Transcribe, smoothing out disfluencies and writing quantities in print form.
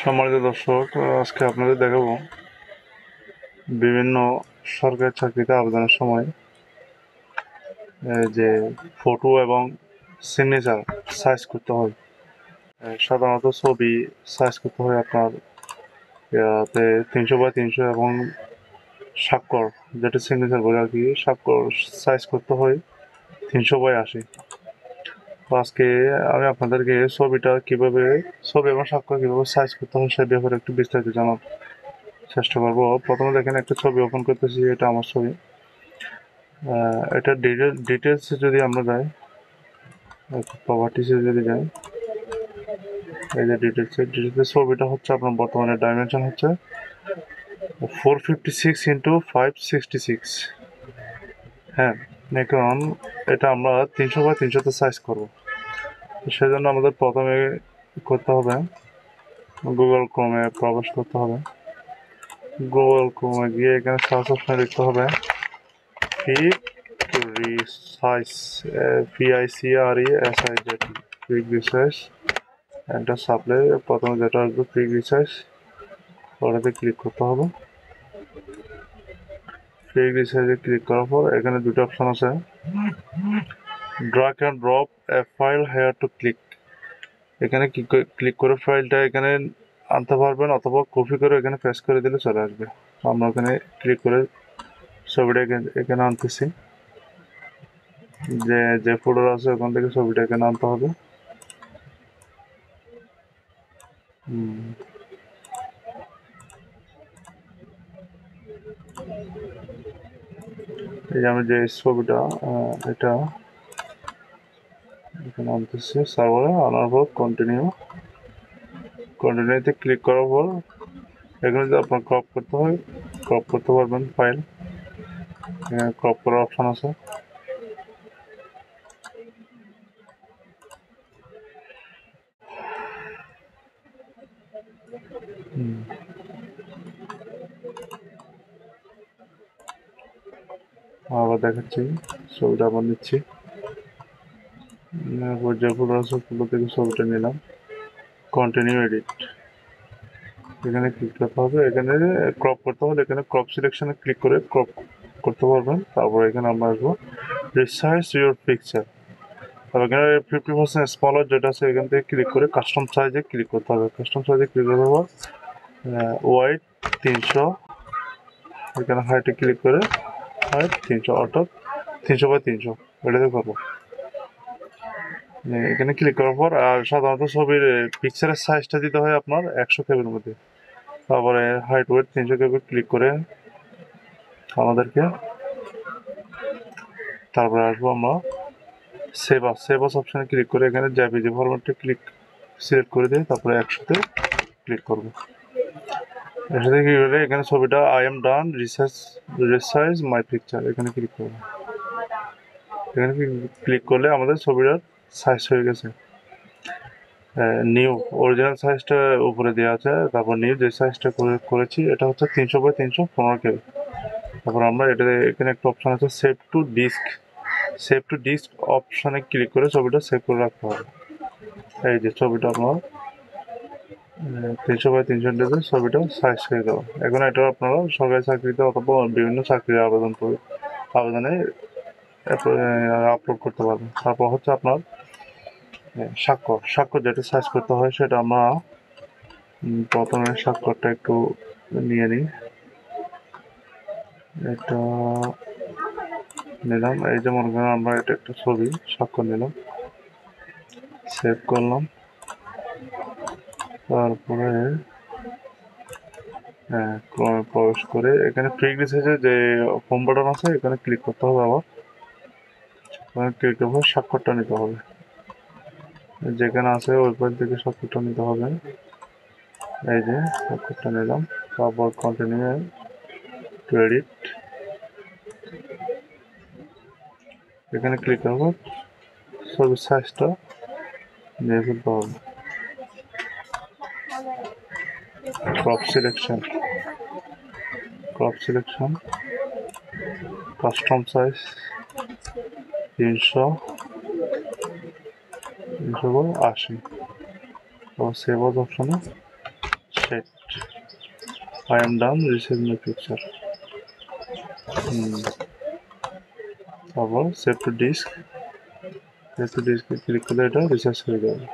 সম্মানিত দর্শক, আজকে আপনাদের দেখাবো বিভিন্ন সরকারি চাকরিতে আবেদনের সময় যে ফটো এবং সিগনেচার সাইজ করতে হয়। সাধারণত ছবি সাইজ করতে হয় আপনার 300 বাই 300 এবং স্বাক্ষর, যেটা সিগনেচার বলে আর কি, স্বাক্ষর সাইজ করতে হয় 300 বাই 80। তো আজকে আমি আপনাদেরকে ছবি এবং স্বাক্ষর কিভাবে সাইজ করতে হয় সে ব্যাপারে একটু বিস্তারিত জানার চেষ্টা করবো। প্রথমে দেখেন, একটা ছবি ওপেন করতেছি, এটা আমার ছবি। এটা ডিটেলস যদি আমরা যাই, প্রপার্টিসে যদি যাই, এই যে ডিটেলসের ছবিটা হচ্ছে আপনার বর্তমানে ডাইমেনশন হচ্ছে 456 × 566। হ্যাঁ, এখন এটা আমরা 300 বাই 300 সাইজ করবো। সেজন্য আমাদের প্রথমে করতে হবে, গুগল ক্রোমে প্রবেশ করতে হবে। গুগল ক্রোমে গিয়ে এখানে সার্চ অপশনে লিখতে হবে ফিক রিসাইজ, FICRESIZ, ফিক রিসাইজ। এন্টার সাপ্লাই, প্রথমে যেটা আসবে ফিক রিসাইজ, ওটাতে ক্লিক করতে হবে। ফিক রিসাইজে ক্লিক করার পর এখানে দুটো অপশন আছে, drug and drop A file hair two click. এখানে ক্লিক করে ফাইলটা এখানে আনতে পারবেন, অথবা কপি করে এখানে পেস্ট করে দিলে চলে আসবে। আমরা এখানে ক্লিক করে ছবিটা এখানে আনতেছি, যে ফোল্ডার আছে ওখান থেকে ছবিটা এখানে আনতে হবে। এই যে আমি যে ছবিটা, এটা এখানে আনতেছি সার্ভারে, আনার পর কন্টিনিউতে ক্লিক করার পর এখানে যদি আপনার ক্রপ করতে হয়, ক্রপ করতে পারবেন ফাইল। ক্রপ করার অপশন আছে। আবার দেখাচ্ছি, ছবিটা আবার নিচ্ছি, যে ফোল্ডার আছে ফোল্ডার থেকে ছবিটা নিলাম, কন্টিনিউ এডিট, এখানে ক্লিক করতে হবে। এখানে ক্রপ করতে হলে এখানে ক্রপ সিলেকশনে ক্লিক করে ক্রপ করতে পারবেন। তারপর এখানে আমরা আসবো রিসাইজ ইউর পিকচার, তারপর এখানে 50% স্মলার যেটা আছে এখান থেকে ক্লিক করে কাস্টম সাইজে ক্লিক করতে হবে। কাস্টম সাইজে ক্লিক করার পর ওয়াইড 300, এখানে হাইটে ক্লিক করে হাইট 300, অর্থাৎ 300 বাই 300 এটাতে করবো। এখানে ক্লিক করার পর, আর সাধারণত ছবির পিকচারের সাইজটা দিতে হয় আপনার 100 কেবির মধ্যে। তারপরে হাইট ওয়েট 300 কেবি ক্লিক করে আমাদেরকে, তারপরে আসবো আমরা সেভ আস অপশানে ক্লিক করে এখানে জেপিজি ফরম্যাটটা সিলেক্ট করে দিয়ে তারপরে 100-তে ক্লিক করবো। এর সাথে কি করে এখানে ছবিটা I am done resize my picture, এখানে ক্লিক করবো। এখানে ক্লিক করলে আমাদের ছবিটার সাইজ হয়ে গেছে। নিউ অরিজিনাল সাইজটা উপরে দেওয়া আছে, তারপর নিউ যে সাইজটা করেছি এটা হচ্ছে 300 বাই 300 15 কেবি। তারপর আমরা এখানে একটা অপশন আছে সেভ টু ডিস্ক অপশানে ক্লিক করে ছবিটা সেভ করে রাখতে হবে। এই যে ছবিটা আপনার 300 বাই 300 ছবিটা সাইজ হয়ে গেল। এখন এটা আপনারা সরকারি চাকরিতে অথবা বিভিন্ন চাকরির আবেদনে আপলোড করতে পারবেন। তারপর হচ্ছে আপনার স্বাক্ষর যেটা সাইজ করতে হয় সেটা আমরা প্রথমে স্বাক্ষরটা একটু নিয়ে নিই। এটা নিলাম, এই যে মনে করেন আমরা এটা একটা ছবি স্বাক্ষর নিলাম, সেভ করলাম। তারপরে ক্রমে প্রবেশ করে এখানে ফিক রিসাইজে যে হোম বাটন আছে এখানে ক্লিক করতে হবে। আবার ক্লিক করে স্বাক্ষরটা নিতে হবে, যেখানে আছে ওই পয়েন্ট থেকে স্বাক্ষরটা নিতে হবে। এই যে স্বাক্ষরটা নিলাম, তারপর কন্টিনিউ টু এডিট, এখানে ক্লিক করবো, ছবির সাইজটা নিয়ে ফেলতে হবে। Crop selection, custom size 300 by 80, তারপর সেভ আস অপশনে set I am done resave my picture. তারপর সেভ টু ডিস্ক ক্লিক করলে এটা রিসার্চ হয়ে যাবে।